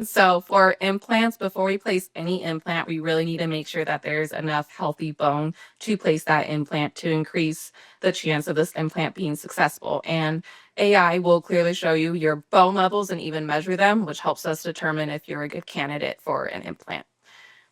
So for implants, before we place any implant, we really need to make sure that there's enough healthy bone to place that implant to increase the chance of this implant being successful. And AI will clearly show you your bone levels and even measure them, which helps us determine if you're a good candidate for an implant.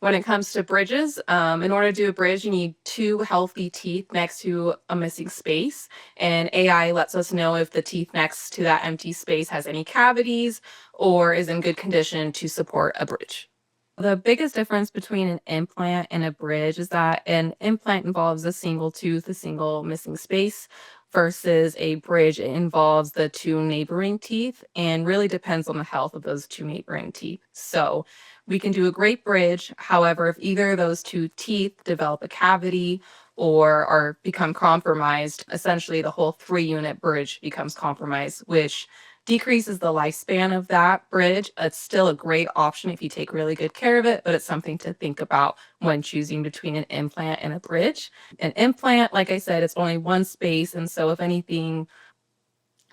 When it comes to bridges, in order to do a bridge, you need two healthy teeth next to a missing space. And AI lets us know if the teeth next to that empty space has any cavities or is in good condition to support a bridge. The biggest difference between an implant and a bridge is that an implant involves a single tooth, a single missing space, versus a bridge it involves the two neighboring teeth and really depends on the health of those two neighboring teeth. So we can do a great bridge. However, if either of those two teeth develop a cavity or are become compromised, essentially the whole 3-unit bridge becomes compromised, which decreases the lifespan of that bridge. It's still a great option if you take really good care of it, but it's something to think about when choosing between an implant and a bridge. An implant, like I said, it's only one space. And so if anything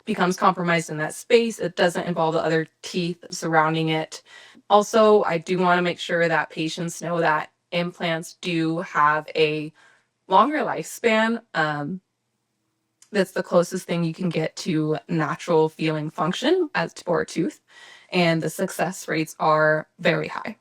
becomes compromised in that space, it doesn't involve the other teeth surrounding it. Also, I do want to make sure that patients know that implants do have a longer lifespan. That's the closest thing you can get to natural feeling function as for a tooth, and the success rates are very high.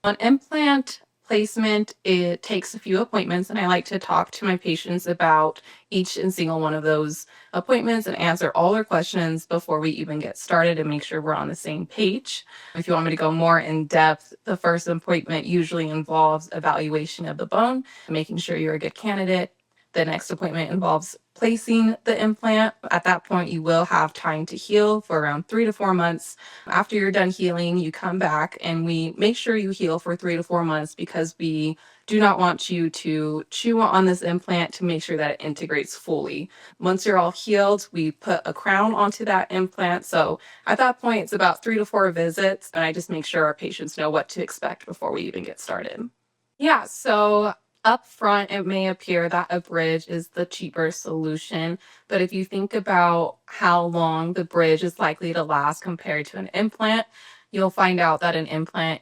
On implant placement, it takes a few appointments, and I like to talk to my patients about each and single one of those appointments and answer all their questions before we even get started and make sure we're on the same page. If you want me to go more in depth, the first appointment usually involves evaluation of the bone, making sure you're a good candidate. The next appointment involves placing the implant. At that point, you will have time to heal for around 3 to 4 months. After you're done healing, you come back and we make sure you heal for 3 to 4 months because we do not want you to chew on this implant to make sure that it integrates fully. Once you're all healed, we put a crown onto that implant. So at that point, it's about 3 to 4 visits, and I just make sure our patients know what to expect before we even get started. Yeah, so up front, it may appear that a bridge is the cheaper solution, but if you think about how long the bridge is likely to last compared to an implant, you'll find out that an implant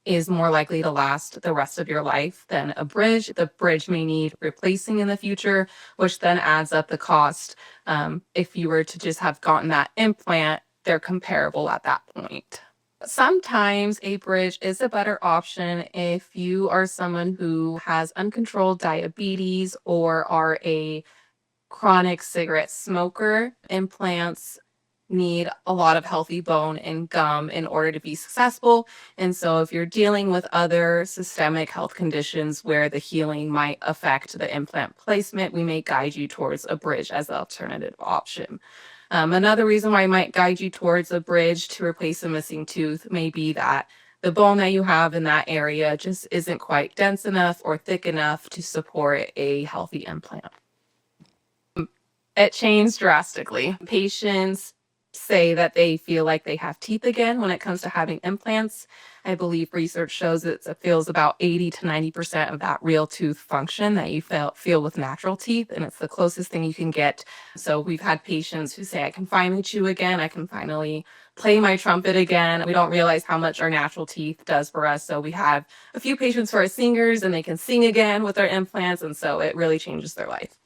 is more likely to last the rest of your life than a bridge. The bridge may need replacing in the future, which then adds up the cost. If you were to just have gotten that implant, they're comparable at that point. Sometimes a bridge is a better option if you are someone who has uncontrolled diabetes or are a chronic cigarette smoker. Implants need a lot of healthy bone and gum in order to be successful. And so if you're dealing with other systemic health conditions where the healing might affect the implant placement, we may guide you towards a bridge as the alternative option. Another reason why I might guide you towards a bridge to replace a missing tooth may be that the bone that you have in that area just isn't quite dense enough or thick enough to support a healthy implant. It changed drastically. Patients say that they feel like they have teeth again when it comes to having implants. I believe research shows that it feels about 80 to 90% of that real tooth function that you feel with natural teeth, and it's the closest thing you can get. So we've had patients who say, I can finally chew again, I can finally play my trumpet again. We don't realize how much our natural teeth does for us. So we have a few patients who are singers and they can sing again with their implants, and so it really changes their life.